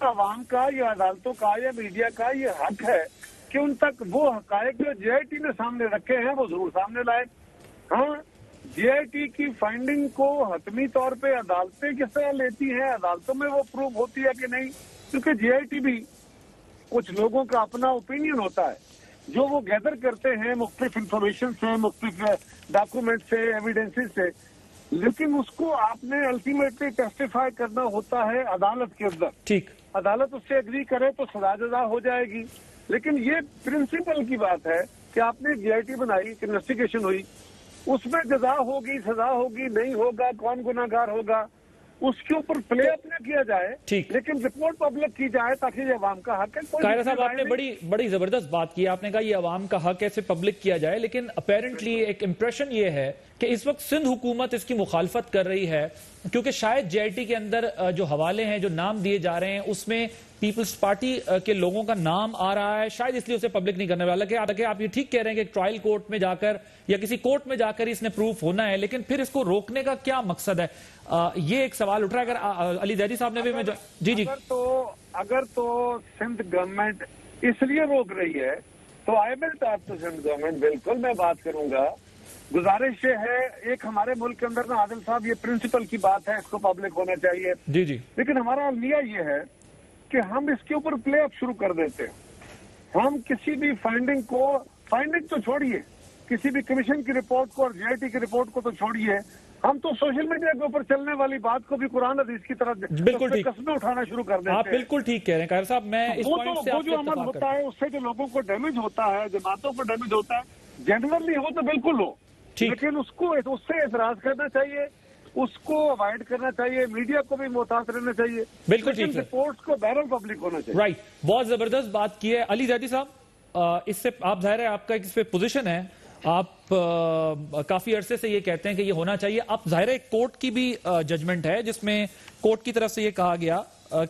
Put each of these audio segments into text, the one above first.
عوام کا یا عدالتوں کا یا میڈیا کا یہ حق ہے کہ ان تک وہ حقائق جو جے آئی ٹی نے سامنے رکھے ہیں وہ ضرور سامنے لائے. ہاں جے آئی ٹی کی فائنڈنگ کو حتمی طور پہ عدالتیں کس طرح لیتی ہیں, عدالتوں میں وہ پروو ہوتی ہے کہ نہیں, کیونکہ جے آئی ٹی بھی کچھ لوگوں کا اپنا اوپینین ہوتا ہے جو وہ گیدر کرتے ہیں مختلف انفارمیشن سے, مختلف ڈاکومنٹ سے, ایویڈنسز سے, لیکن اس کو آپ نے الٹیمیٹلی ٹیسٹیفائی کرنا ہوتا ہے عدالت کے اندر. ٹھیک, عدالت اس سے اگری کرے تو سزا جزا ہو جائے گی. لیکن یہ پرنسپل کی بات ہے کہ آپ نے جے آئی ٹی بنائی, انویسٹیگیشن ہوئی, اس میں جزا ہوگی, سزا ہوگی, نہیں ہوگا, کون گناہگار ہوگا, اس کے اوپر پلے اپ نہ کیا جائے, لیکن رپورٹ پبلک کی جائے تاکہ یہ عوام کا حق ہے. قاہرہ صاحب آپ نے بڑی زبردست بات کی, آپ نے کہا یہ عوام کا حق ہے, اسے پبلک کیا جائے, لیکن اپیرنٹلی ایک امپریشن یہ ہے کہ اس وقت سندھ حکومت اس کی مخالفت کر رہی ہے کیونکہ شاید جے آئی ٹی کے اندر جو حوالے ہیں, جو نام دیے جا رہے ہیں, اس میں پیپلز پارٹی کے لوگوں کا نام آ رہا ہے, شاید اس لیے اسے پبلک نہیں کرنے والا. کہ آپ یہ ٹھیک کہہ رہے ہیں کہ ٹرائل کورٹ میں جا کر یا کسی کورٹ میں جا کر اس نے پروف ہونا ہے, لیکن پھر اس کو روکنے کا کیا مقصد ہے؟ یہ ایک سوال اٹھ رہا ہے. اگر علی زیدی صاحب نے بھی جی اگر تو سندھ گورنمنٹ اس لیے روک رہی ہے تو I will talk to Sindh government, بالکل میں بات کروں گا. گزارش یہ ہے, ایک ہمارے ملک کے اندر نا عادل صاحب یہ پرنسپل کی بات ہے, اس کو پبلک ہونا چاہیے, جی جی, لیکن ہمارا المیہ یہ ہے کہ ہم اس کے اوپر پلے اپ شروع کر دیتے ہیں. ہم کسی بھی فائنڈنگ تو چھوڑیے, کسی بھی کمیشن کی رپورٹ کو اور جے آئی ٹی کی رپورٹ کو تو چھوڑیے, ہم تو سوشل میڈیا کے اوپر چلنے والی بات کو بھی قرآن حدیث کی طرح بالکل ٹھیک قسمیں اٹھانا شروع کر دیتے ہیں. آپ بالکل ٹھیک کہہ رہے ہیں قاہر صاحب. میں اس پوائنٹ سے وہ جو عمل ہوتا ہے اس سے جو لوگوں کو ڈیمیج ہوتا ہے, جماعتوں کو ڈیمیج ہوتا ہے, جنرلی ہو تو بالکل ہو, لیکن اس سے اعتراض کرنا چاہیے, اس کو اوائڈ کرنا چاہیے, میڈیا کو بھی محتاط رہنا چاہیے, بالکل ٹھیک ہے, رپورٹس کو بہرحال پبلک ہونا چاہیے. رائٹ, بہت زبردست بات کی ہے. علی زیدی صاحب, اس سے آپ ظاہر ہے آپ کا اس پہ پوزیشن ہے, آپ کافی عرصے سے یہ کہتے ہیں کہ یہ ہونا چاہیے. اب ظاہر ہے کورٹ کی بھی ججمنٹ ہے جس میں کورٹ کی طرف سے یہ کہا گیا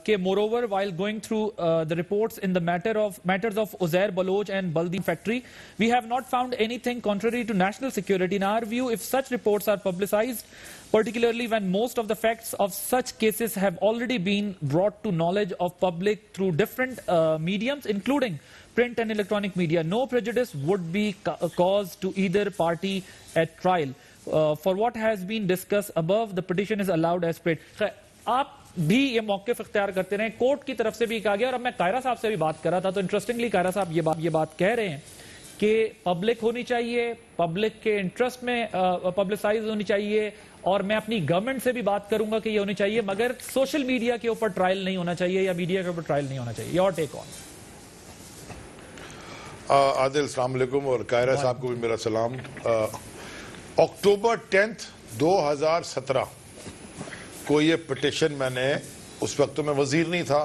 کہ moreover while going through the reports in the matters of Uzair Baloch and Baldi factory, we have not found anything contrary to national security. In our view, if such reports are publicized, particularly when most of the facts of such cases have already been brought to knowledge of public through different mediums, including print and electronic media, no prejudice would be caused to either party at trial. For what has been discussed above, the petition is allowed as print. آپ بھی یہ موقف اختیار کرتے رہے, court کی طرف سے بھی کہا گیا, اور اب میں قاہرہ صاحب سے بھی بات کر رہا تھا تو انٹرسٹنگلی قاہرہ صاحب یہ بات کہہ رہے ہیں کہ پبلک ہونی چاہیے, پبلک کے انٹرسٹ میں پبلسائز ہونی چاہیے, اور میں اپنی گورنمنٹ سے بھی بات کروں گا کہ یہ ہونی چاہیے, مگر سوشل میڈیا کے اوپر ٹرائل نہیں ہونا چاہیے یا میڈیا کے اوپر ٹرائل نہیں ہونا چاہیے. یور ٹیک آن. عادل السلام علیکم, اور قاہرہ صاحب کو بھی میرا سلام. اکتوبر 10 2017 کو یہ پٹیشن میں نے, اس وقت تو میں وزیر نہیں تھا,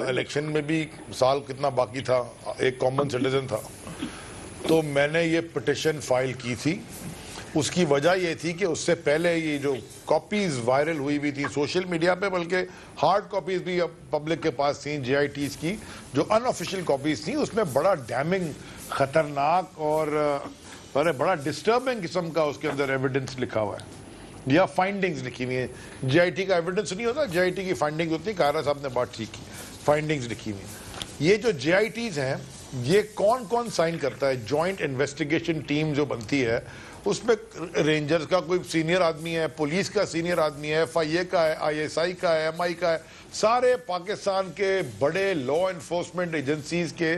الیکشن میں بھی سال کتنا باقی تھا, ایک کامن سٹیزن تھا, تو میں نے یہ پٹیشن فائل کی تھی. اس کی وجہ یہ تھی کہ اس سے پہلے یہ جو کاپیز وائرل ہوئی تھی سوشل میڈیا پہ, بلکہ ہارڈ کاپیز بھی پبلک کے پاس تھیں جے آئی ٹیز کی, جو ان آفیشیل کاپیز تھیں, اس میں بڑا ڈیمنگ, خطرناک اور بڑا ڈسٹربنگ قسم کا اس کے اندر ایویڈنس لکھا ہوا ہے, یا فائنڈنگز لکھی ہوئی ہیں. جے آئی ٹی کا ایویڈنس نہیں ہوتا, جے آئی ٹی کی فائنڈنگز ہوتی ہیں. قاہرہ صاحب نے بات ٹھیک کی, فائنڈنگز لکھی ہوئی ہیں. یہ جو جے آئی ٹیز ہیں, یہ کون سائن کرتا ہے؟ جوائنٹ انویسٹیگیشن ٹیم جو بنتی ہے, اس میں رینجرز کا کوئی سینئر آدمی ہے, پولیس کا سینئر آدمی ہے, ایف آئی اے کا ہے, آئی ایس آئی کا ہے, ایم آئی کا ہے, سارے پاکستان کے بڑے لا انفورسمنٹ ایجنسیز کے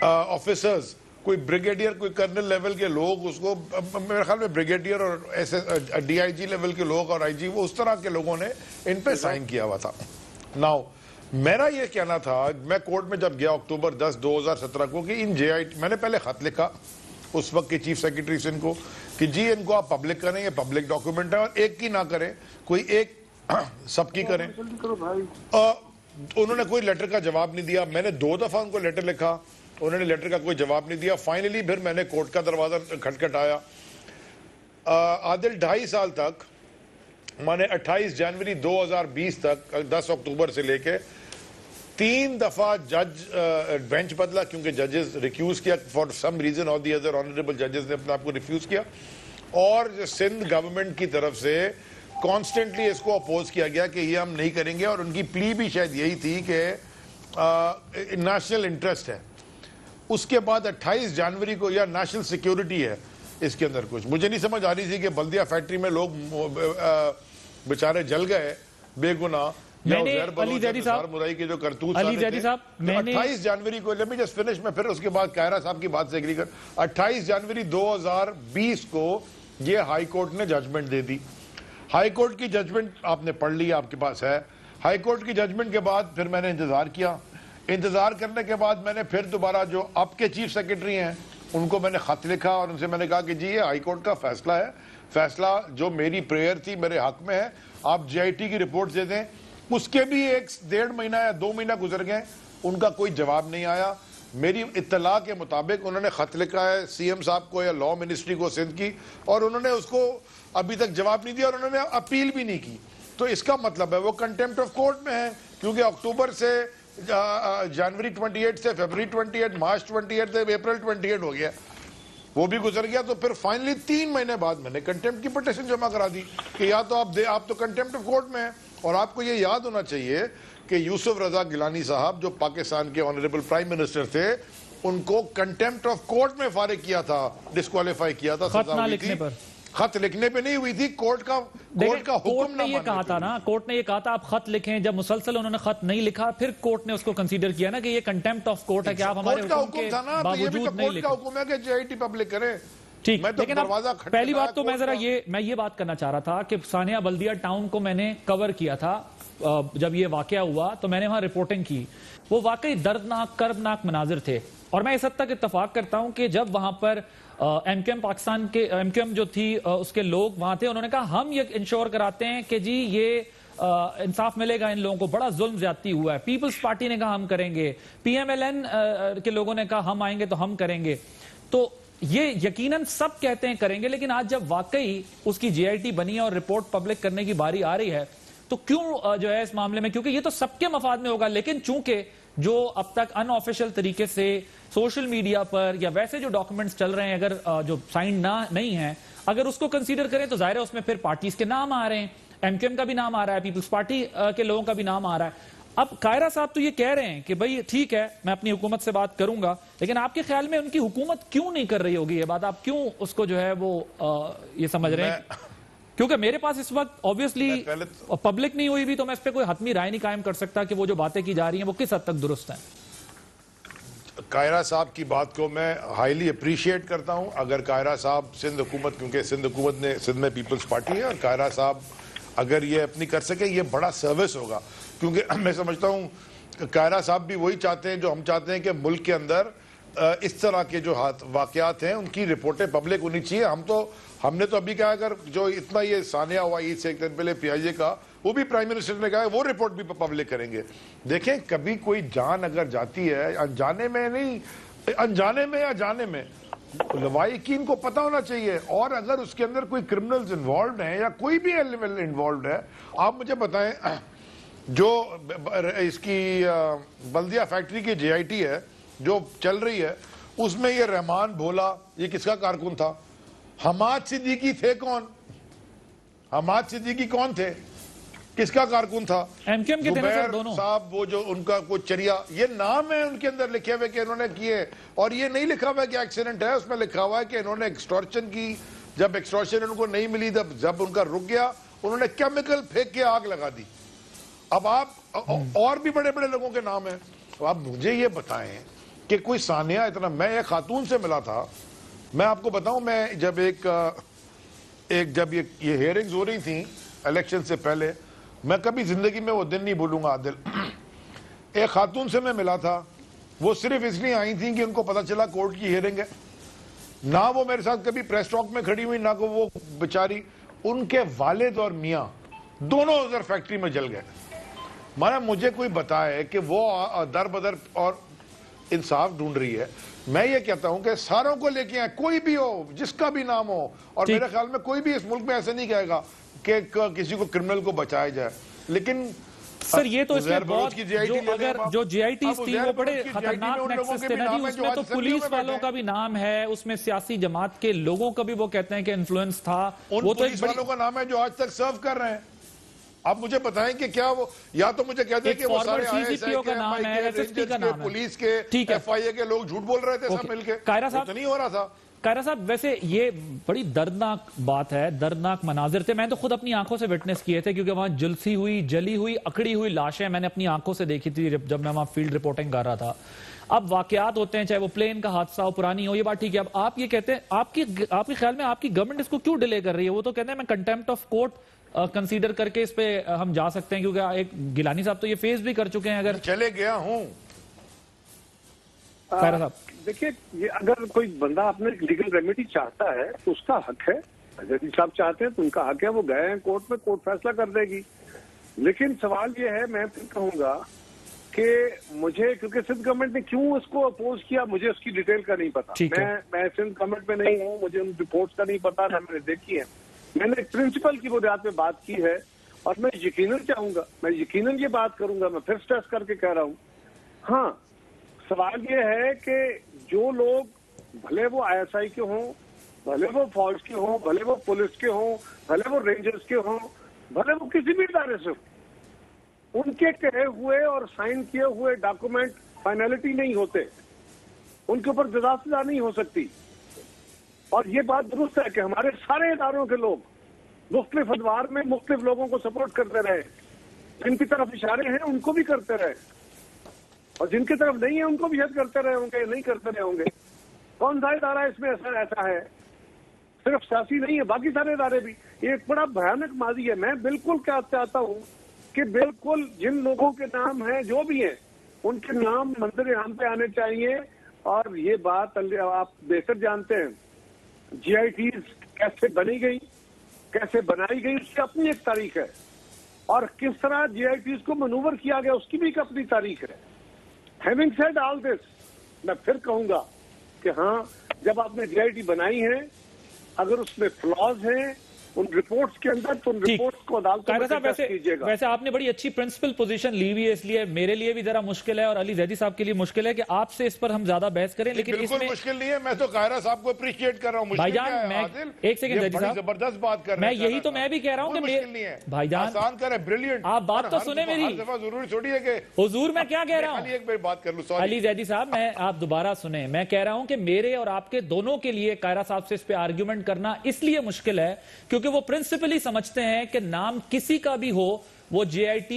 آفیسرز, کوئی بریگیڈیئر, کوئی کرنل لیول کے لوگ, اس کو میرے خیال میں بریگیڈیئر اور ڈی آئی جی لیول کے لوگ اور آئی جی, وہ اس طرح کے لوگوں نے ان پہ سائن کیا ہوا تھا. ناؤ میرا یہ کہنا تھا, میں کورٹ میں جب گیا اکتوبر 10 2017 کو, کہ ان جے آئی ٹی, میں نے پہلے خط لکھا اس وقت کے چیف سیکرٹری سے ان کو کہ جی ان کو آپ پبلک کریں, یہ پبلک ڈاکومنٹ ہے, اور ایک کی نہ کریں, کوئی ایک سب کی کریں. انہوں نے کوئی لیٹر کا جواب نہیں دیا. میں نے 2 دفعہ ان کو لیٹر لکھا, انہوں نے لیٹر کا کوئی جواب نہیں دیا. فائنلی پھر میں نے کورٹ کا دروازہ کھٹکھٹایا. عادل 2.5 سال تک, میں نے 28 جنوری 2020 تک 10 اکتوبر سے لے کے 3 دفعہ جج بینچ بدلا, کیونکہ ججز ریکیوز کیا فار سم ریزن اور دی ادر, آنریبل ججز نے اپنے آپ کو ریفیوز کیا, اور سندھ گورنمنٹ کی طرف سے کانسٹنٹلی اس کو اپوز کیا گیا کہ یہ ہم نہیں کریں گے, اور ان کی پلی بھی شاید یہی تھی کہ نیشنل انٹرسٹ ہے. اس کے بعد 28 جنوری کو یا نیشنل سیکیورٹی ہے اس کے اندر کچھ, مجھے نہیں سمجھ آ رہی تھی کہ بلدیہ فیکٹری میں لوگ بیچارے جل گئے بے گناہ, علی زیدی صاحب کے جو کرتوت 28 جنوری کو, let me just finish, میں پھر اس کے بعد قاہرہ صاحب کی بات سے ایگری کر, 28 جنوری 2020 کو یہ ہائی کورٹ نے ججمنٹ دے دی. ہائی کورٹ کی ججمنٹ آپ نے پڑھ لی, آپ کے پاس ہے. ہائی کورٹ کی ججمنٹ کے بعد پھر میں نے انتظار کیا. انتظار کرنے کے بعد میں نے پھر دوبارہ جو اب کے چیف سیکرٹری ہیں ان کو میں نے خط لکھا, اور ان سے میں نے کہا کہ جی یہ ہائی کورٹ کا فیصلہ ہے, فیصلہ جو میری پریئر تھی میرے حق میں ہے, آپ جی آئی ٹی کی رپورٹ دے دیں. اس کے بھی 1.5 مہینہ یا 2 مہینہ گزر گئے, ان کا کوئی جواب نہیں آیا. میری اطلاع کے مطابق انہوں نے خط لکھا ہے سی ایم صاحب کو یا لا منسٹری کو سندھ کی, اور انہوں نے اس کو ابھی تک جواب نہیں دیا, اور انہوں نے اپیل بھی نہیں کی. تو اس کا مطلب ہے وہ کنٹیمپٹ آف کورٹ میں ہے, کیونکہ اکتوبر سے جنوری 28 سے فیبرری 28, مارچ 28 سے اپریل 28 ہو گیا, وہ بھی گزر گیا. تو پھر فائنلی 3 مہینے بعد میں نے کنٹیمپٹ کی پٹیشن جمع کرا دی کہ یا تو آپ تو کنٹیمپٹ آف کورٹ میں ہیں. اور آپ کو یہ یاد ہونا چاہیے کہ یوسف رضا گیلانی صاحب جو پاکستان کے آنریبل پرائم منسٹر تھے, ان کو کنٹیمپٹ آف کورٹ میں فارغ کیا تھا, ڈسکوالیفائی کیا تھا, خط نہ لکھنے پر. خط لکھنے پہ نہیں ہوئی تھی, کورٹ کا حکم نہ یہ کہا تھا نا, کورٹ نے یہ کہا تھا آپ خط لکھیں. جب مسلسل انہوں نے خط نہیں لکھا, پھر کورٹ نے اس کو کنسیڈر کیا نا کہ یہ کنٹیمپٹ آف کورٹ ہے کہ آپ ہمارے حکم کے باوجود نہیں لکھیں. کورٹ کا حکم ہے کہ جی آئی ٹی پبلک کریں. ٹھیک, لیکن پہلی بات تو میں یہ بات کرنا چاہ رہا تھا کہ ثانیہ بلدیہ ٹاؤن کو میں نے کور کیا تھا جب یہ واقعہ ہوا, تو میں نے وہاں رپورٹنگ کی. وہ واقعی دردناک کربناک مناظر تھے, اور میں اس حد تک اتفاق کرتا ہوں کہ جب وہاں پر ایم کیو ایم پاکستان کے ایم کیو ایم جو تھی اس کے لوگ وہاں تھے, انہوں نے کہا ہم یہ انشور کراتے ہیں کہ جی یہ انصاف ملے گا ان لوگوں کو, بڑا ظلم زیادتی ہوا ہے. پیپلز پارٹی نے کہا ہم کریں گے, پی ایم ایل این کے لوگوں نے کہا ہم آئیں گے تو ہم کریں گے. تو یہ یقیناً سب کہتے ہیں کریں گے, لیکن آج جب واقعی اس کی جی آئی ٹی بنی ہے اور رپورٹ پبلک کرنے کی باری آ رہی ہے, تو کیوں جو ہے اس معاملے میں, کیونکہ یہ تو سب کے مفاد میں ہوگا, لیکن چونکہ جو اب تک ان آفیشل طریقے سے سوشل میڈیا پر یا ویسے جو ڈاکومنٹس چل رہے ہیں اگر جو سائن نہیں ہیں, اگر اس کو کنسیڈر کریں تو ظاہر ہے اس میں پھر پارٹیز کے نام آ رہے ہیں, ایم کیو ایم کا بھی نام آ رہا ہے, پیپلز پارٹی کے لوگوں کا بھی نام آ رہا ہے. اب قاہرہ صاحب تو یہ کہہ رہے ہیں کہ بھئی ٹھیک ہے میں اپنی حکومت سے بات کروں گا, لیکن آپ کے خیال میں ان کی حکومت کیوں نہیں کر رہی ہوگی یہ بات, آپ کیوں اس کو جو ہے وہ یہ سمجھ رہے ہیں؟ کیونکہ میرے پاس اس وقت obviously پبلک نہیں ہوئی بھی, تو میں اس پہ کوئی حتمی رائے نہیں قائم کر سکتا کہ وہ جو باتیں کی جا رہی ہیں وہ کس حد تک درست ہیں. قاہرہ صاحب کی بات کو میں ہائیلی اپریشیٹ کرتا ہوں. اگر قاہرہ صاحب سندھ حکومت, کیونکہ سندھ حکومت نے سندھ میں پیپلز پارٹی ہے, اور قاہرہ صاحب اگر یہ اپنی کر سکے یہ بڑا سروس ہوگا, کیونکہ میں سمجھتا ہوں قاہرہ صاحب بھی وہی چاہتے ہیں جو ہم چاہتے ہیں کہ ملک کے اندر اس طرح کے جو واقعات ہیں ان کی رپورٹیں پبلک ہونی چاہیے. ہم نے تو ابھی کہا اگر جو اتنا یہ ثانیہ ہوا عید سے ایک دن پہلے پی آئی اے کا, وہ بھی پرائم منسٹر نے کہا ہے وہ رپورٹ بھی پبلک کریں گے. دیکھیں کبھی کوئی جان اگر جاتی ہے, انجانے میں نہیں, انجانے میں یا جانے میں, لوائقین کو پتہ ہونا چاہیے. اور اگر اس کے اندر کوئی کرمنلز انوالوڈ ہیں یا کوئی بھی ایلیمنٹ انوالوڈ ہے, آپ مجھے بتائیں جو اس کی بلدیہ فیکٹری کی جے آئی ٹی ہے جو چل رہی ہے, اس میں یہ رحمان بھولا یہ کس کا کارکن تھا؟ حماد صدیقی تھے کون؟ حماد صدیقی کون تھے؟ کس کا کارکن تھا؟ ایم کیو ایم کے تھے سر دونوں صاحب. وہ جو ان کا کوئی چریا, یہ نام ہے ان کے اندر لکھے ہوئے کہ انہوں نے کیے, اور یہ نہیں لکھا ہوا کہ ایکسیڈنٹ ہے, اس میں لکھا ہوا ہے کہ انہوں نے ایکسٹورشن کی. جب ایکسٹورشن ان کو نہیں ملی, جب ان کا رک گیا, انہوں نے کیمیکل پھینک کے آگ لگا دی. اب آپ اور بھی بڑے بڑے لوگوں کے نام ہیں, اب مجھے یہ بتائیں کہ کوئی ثانیہ اتنا, میں ایک خاتون سے ملا تھا, میں آپ کو بتاؤں, میں جب جب یہ ہیئرنگز ہو رہی تھیں الیکشن سے پہلے, میں کبھی زندگی میں وہ دن نہیں بھولوں گا عادل. ایک خاتون سے میں ملا تھا, وہ صرف اس لیے آئی تھیں کہ ان کو پتا چلا کورٹ کی ہیئرنگ ہے. نہ وہ میرے ساتھ کبھی پریس ٹاک میں کھڑی ہوئی, نہ کو وہ بیچاری, ان کے والد اور میاں دونوں ادھر فیکٹری میں جل گئے. مجھے کوئی بتائے کہ وہ در بدر اور انصاف ڈھونڈ رہی ہے. میں یہ کہتا ہوں کہ ساروں کو لے کے آئیں, کوئی بھی ہو, جس کا بھی نام ہو, اور میرے خیال میں کوئی بھی اس ملک میں ایسے نہیں کہے گا کہ کسی کو کرمنل کو بچایا جائے. لیکن سر یہ تو اس میں بہت جو جے آئی ٹیز تھی وہ بڑے خطرناک نیکسس تھے نا جی، اس میں تو پولیس والوں کا بھی نام ہے، اس میں سیاسی جماعت کے لوگوں کا بھی وہ کہتے ہیں کہ انفلوئنس تھا، وہ تو پولیس والوں کا نام ہے جو آج تک سرو کر رہے ہیں. آپ مجھے بتائیں کہ کیا وہ، یا تو مجھے کہتے ہیں کہ وہ سارے CCPO کا نام ہے، SSP کا نام ہے، پولیس کے FIA کے لوگ جھوٹ بول رہے تھے سب مل کے، وہ تو نہیں ہو رہا تھا. قائرہ صاحب ویسے یہ بڑی دردناک بات ہے، دردناک مناظر تھے، میں تو خود اپنی آنکھوں سے وٹنس کیے تھے، کیونکہ وہاں جلی ہوئی اکڑی ہوئی لاشیں میں نے اپنی آنکھوں سے دیکھی تھی جب میں وہاں فیلڈ رپورٹنگ کر رہا تھا. اب واقعات ہوتے ہیں، چاہے وہ پلین کا حادثہ ہو، پرانی ہو، یہ بات ٹھیک ہے. اب آپ یہ کہتے ہیں، آپ کے خیال میں آپ کی گورنمنٹ اس کو کیوں ڈیلے کر رہی ہے؟ وہ تو کہتے ہیں میں کنٹیمپٹ آف کورٹ کنسیڈر کر کے اس پہ ہم جا سکتے ہیں، کیونکہ ایک گیلانی صاحب تو یہ فیس بھی کر چکے ہیں. اگر چلے گیا ہوں قائرہ صاحب دیکھیے، یہ اگر کوئی بندہ اپنے لیگل ریمیڈی چاہتا ہے تو اس کا حق ہے. جج صاحب چاہتے ہیں تو ان کا حق ہے، وہ گئے ہیں کورٹ میں، کورٹ فیصلہ کر دے گی. لیکن سوال یہ ہے، میں پھر کہوں گا کہ مجھے، کیونکہ سندھ گورنمنٹ نے کیوں اس کو اپوز کیا، مجھے اس کی ڈیٹیل کا نہیں پتا. میں سندھ گورنمنٹ میں نہیں ہوں، مجھے ان رپورٹس کا نہیں پتا، نہ میں نے دیکھی ہے. میں نے ایک پرنسپل کی بنیاد پہ بات کی ہے، اور میں یقیناً چاہوں گا، میں یقیناً یہ بات کروں گا، میں پھر سٹریس کر کے کہہ رہا ہوں. ہاں، سوال یہ ہے کہ جو لوگ، بھلے وہ ISI کے ہوں، بھلے وہ فوج کے ہوں، بھلے وہ پولیس کے ہوں، بھلے وہ رینجرز کے ہوں، بھلے وہ کسی بھی ادارے سے ہوں، ان کے کہے ہوئے اور سائن کیے ہوئے ڈاکومنٹ فائنلٹی نہیں ہوتے، ان کے اوپر جزا سزا نہیں ہو سکتی. اور یہ بات درست ہے کہ ہمارے سارے اداروں کے لوگ مختلف ادوار میں مختلف لوگوں کو سپورٹ کرتے رہے، جن کی طرف اشارے ہیں ان کو بھی کرتے رہے، اور جن کی طرف نہیں ہے ان کو بھی یاد کرتے رہے ہوں گے، نہیں کرتے رہے ہوں گے. کون سا ادارہ اس میں ایسا ہے؟ صرف سیاسی نہیں ہے، باقی سارے ادارے بھی. یہ ایک بڑا بھیانک ماضی ہے. میں بالکل کیا چاہتا ہوں کہ بالکل جن لوگوں کے نام ہیں، جو بھی ہیں، ان کے نام منظر عام پہ آنے چاہیے. اور یہ بات آپ بہتر جانتے ہیں، GITs کیسے بنی گئی، کیسے بنائی گئی، اس کی اپنی ایک تاریخ ہے، اور کس طرح GITs کو منور کیا گیا اس کی بھی ایک اپنی تاریخ ہے. Having said all this, میں پھر کہوں گا کہ ہاں، جب آپ نے GIT بنائی ہے، اگر اس میں فلاز ہیں ان رپورٹس کے اندر، تو ان رپورٹس کو عدالتوں میں ڈسکس کیجیے گا. ویسے آپ نے بڑی اچھی پرنسپل پوزیشن لی ہوئی ہے، اس لیے میرے لیے بھی ذرا مشکل ہے، اور علی زیدی صاحب کے لیے مشکل ہے کہ آپ سے اس پر ہم زیادہ بحث کریں. لیکن اس میں مشکل نہیں ہے، میں تو قائرہ صاحب کو اپریشیٹ کر رہا ہوں. بھائی جان، میں ایک سیکنڈ زیدی صاحب، زبردست بات کر رہے ہیں. میں یہی تو میں بھی کہہ رہا ہوں کہ بھائی جان آسان کریں، بریلینٹ. آپ بات تو سنیں میری. ہر دفعہ ضروری تھوڑی ہے کہ حضور میں کیا کہہ رہا ہوں. ایک بار بات کر لوں. علی زیدی صاحب، میں آپ دوبارہ سنیں. میں کہہ رہا ہوں کہ میرے اور آپ کے دونوں کے لیے قائرہ صاحب سے اس پہ آرگیومنٹ کرنا اس لیے مشکل ہے کیونکہ وہ پرنسپلی سمجھتے ہیں کہ نام کسی کا بھی ہو، وہ GIT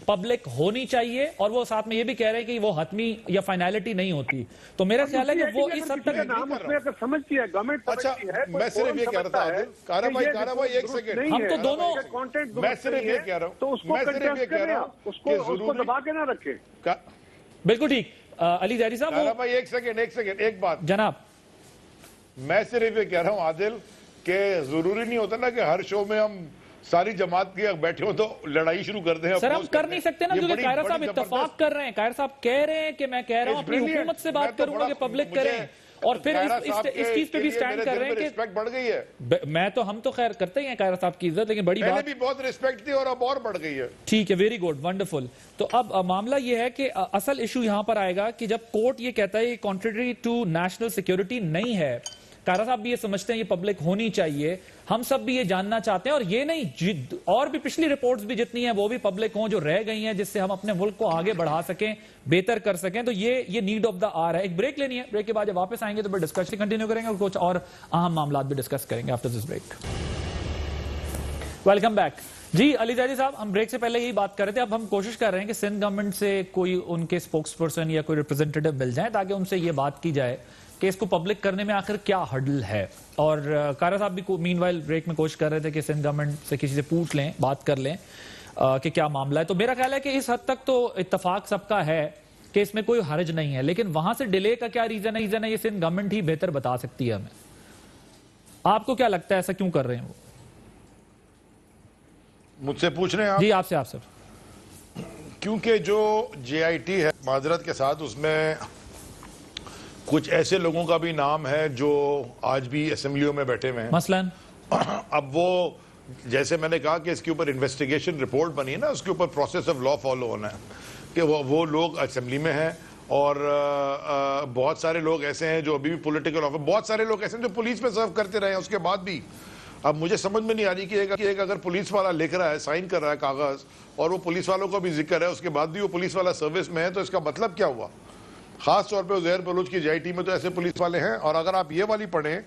پبلک ہونی چاہیے، اور وہ ساتھ میں یہ بھی کہہ رہے ہیں کہ وہ حتمی یا فائنلٹی نہیں ہوتی. تو میرا خیال ہے کہ وہ اس حد تک نام اس میں اگر سمجھتی ہے گورنمنٹ. اچھا، میں صرف یہ کہہ رہا تھا قائرہ بھائی ایک سیکنڈ، ہم تو دونوں، میں صرف یہ کہہ رہا ہوں، تو اس کو کنٹیسٹ کریں، اس کو دبا کے نہ رکھے. بالکل ٹھیک. علی زیدی صاحب، قائرہ بھائی ایک سیکنڈ ایک بات جناب، میں صرف یہ کہہ رہا ہوں عادل کہ ضروری نہیں ہوتا نا کہ ہر شو میں ہم ساری جماعت کے بیٹھے ہو تو لڑائی شروع کر دیں. سر ہم کر نہیں سکتے نا، کیونکہ قائرہ صاحب اتفاق کر رہے ہیں. قائرہ صاحب کہہ رہے ہیں کہ میں کہہ رہا ہوں اپنی حکومت سے بات کروں گا کہ پبلک کریں، اور پھر اس چیز پہ بھی سٹینڈ کر رہے ہیں کہ رسپیکٹ بڑھ گئی ہے. میں تو، ہم تو خیر کرتے ہیں قائرہ صاحب کی عزت، لیکن بڑی بات، پہلے بھی بہت رسپیکٹ تھی اور اب اور بڑھ گئی ہے. ٹھیک ہے، ویری گڈ، ونڈرفل. تو اب معاملہ یہ ہے کہ اصل ایشو یہاں پر آئے گا کہ جب کورٹ یہ کہتا ہے یہ کانٹریڈری ٹو نیشنل سیکیورٹی نہیں ہے، قائرہ صاحب بھی یہ سمجھتے ہیں یہ پبلک ہونی چاہیے، ہم سب بھی یہ جاننا چاہتے ہیں، اور یہ نہیں، اور بھی پچھلی رپورٹس بھی جتنی ہیں وہ بھی پبلک ہوں جو رہ گئی ہیں، جس سے ہم اپنے ملک کو آگے بڑھا سکیں، بہتر کر سکیں. تو یہ نیڈ آف دا آر ہے. ایک بریک لینی ہے، بریک کے بعد جب واپس آئیں گے تو پھر ڈسکشن کنٹینیو کریں گے اور کچھ اور اہم معاملات بھی ڈسکس کریں گے after this break. Welcome back. جی علی زیدی صاحب، ہم بریک سے پہلے یہی بات کر رہے تھے. اب ہم کوشش کر رہے ہیں کہ سندھ گورنمنٹ سے کوئی ان کے اسپوکس پرسن یا کوئی ریپرزینٹیٹو مل جائیں تاکہ ان سے یہ بات کی جائے کہ اس کو پبلک کرنے میں آخر کیا ہرڈل ہے. اور قائرہ صاحب بھی مین وائل بریک میں کوشش کر رہے تھے کہ سندھ گورنمنٹ سے کسی سے پوچھ لیں، بات کر لیں کہ کیا معاملہ ہے. تو میرا خیال ہے کہ اس حد تک تو اتفاق سب کا ہے کہ اس میں کوئی حرج نہیں ہے، لیکن وہاں سے ڈیلے کا کیا ریزن ہے یہ سندھ گورنمنٹ ہی بہتر بتا سکتی ہے ہمیں. آپ کو کیا لگتا ہے ایسا کیوں کر رہے ہیں وہ؟ مجھ سے پوچھ رہے ہیں آپ؟ جی آپ سے. آپ سر، کیونکہ جو GIT ہے، معذرت کے ساتھ، اس میں کچھ ایسے لوگوں کا بھی نام ہے جو آج بھی اسمبلیوں میں بیٹھے ہوئے ہیں. مثلاً اب وہ جیسے میں نے کہا کہ اس کے اوپر انویسٹیگیشن رپورٹ بنی ہے نا, اس کے اوپر پروسیس آف لا فالو ہونا ہے کہ وہ لوگ اسمبلی میں ہیں اور بہت سارے لوگ ایسے ہیں جو ابھی بھی پولیٹیکل آفر, بہت سارے لوگ ایسے ہیں جو پولیس میں سرو کرتے رہے ہیں اس کے بعد بھی. اب مجھے سمجھ میں نہیں آ رہی کہ اگر پولیس والا لکھ رہا ہے, سائن کر رہا ہے کاغذ, اور وہ پولیس والوں کو بھی ذکر ہے, اس کے بعد بھی وہ پولیس والا سروس میں ہے, تو اس کا مطلب کیا ہوا؟ خاص طور پہ زہر بلوچ کی جے آئی ٹی میں تو ایسے پولیس والے ہیں. اور اگر آپ یہ والی پڑھیں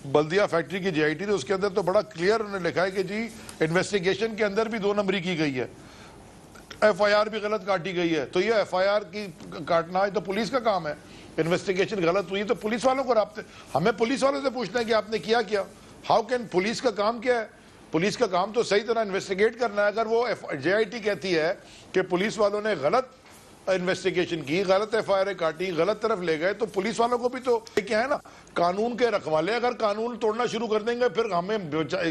بلدیہ فیکٹری کی جے آئی ٹی, تو اس کے اندر تو بڑا کلیئر انہوں نے لکھا ہے کہ جی انویسٹیگیشن کے اندر بھی 2 نمبری کی گئی ہے, ایف آئی آر بھی غلط کاٹی گئی ہے. تو یہ ایف آئی آر کی کاٹنا ہے تو پولیس کا کام ہے, انویسٹیگیشن غلط ہوئی تو پولیس والوں کو رابطے, ہمیں پولیس والوں سے پوچھنا ہے کہ آپ نے کیا کیا. ہاؤ کین, پولیس کا کام کیا ہے؟ پولیس کا کام تو صحیح طرح انویسٹیگیٹ کرنا ہے. اگر وہ جے آئی ٹی کہتی ہے کہ پولیس والوں نے غلط انویسٹیگیشن کی, غلط ایف آئی آر کاٹی, غلط طرف لے گئے, تو پولیس والوں کو بھی تو کیا ہے نا, قانون کے رکھوالے اگر قانون توڑنا شروع کر دیں گے پھر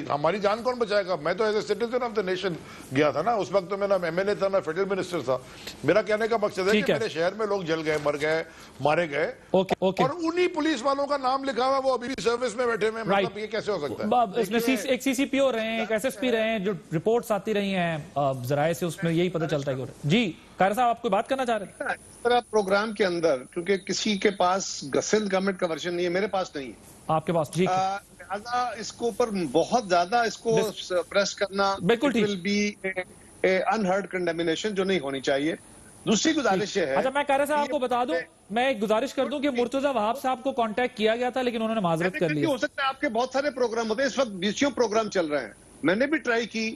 ہماری جان کون بچائے گا؟ میں تو as a citizen of the nation گیا تھا نا, اس وقت تو میں نہ ایم ایل اے تھا نہ فیڈرل منسٹر تھا. میرا کہنے کا مقصد ہے کہ میرے شہر میں لوگ جل گئے, مر گئے, مارے گئے, اور انہی پولیس والوں کا نام لکھا ہوا وہ ابھی بھی سروس میں بیٹھے ہوئے. مطلب یہ کیسے ہو سکتا ہے؟ اس میں ایک سی سی پی او رہے ہیں, ایک ایس ایس پی رہے ہیں, جو رپورٹس آتی رہی ہیں ذرائع سے, اس میں یہی پتہ چلتا ہے. جی قاہرہ صاحب, آپ کوئی بات کرنا چاہ رہے ہیں؟ اس طرح پروگرام کے اندر کیونکہ کسی کے پاس سندھ گورنمنٹ کا ورژن نہیں ہے, میرے پاس نہیں ہے, آپ کے پاس, ٹھیک ہے, لہذا اس کو اوپر بہت زیادہ اس کو پریس کرنا بالکل ٹھیک, will be unheard condemnation جو نہیں ہونی چاہیے. دوسری گزارش یہ ہے, اچھا میں قاہرہ صاحب آپ کو بتا دوں, میں ایک گزارش کر دوں کہ مرتضی وہاب صاحب کو کانٹیکٹ کیا گیا تھا لیکن انہوں نے معذرت کر لی. ہو سکتا ہے آپ کے بہت سارے پروگرام ہوتے ہیں, اس وقت 20 پروگرام چل رہے ہیں, میں نے بھی ٹرائی کی,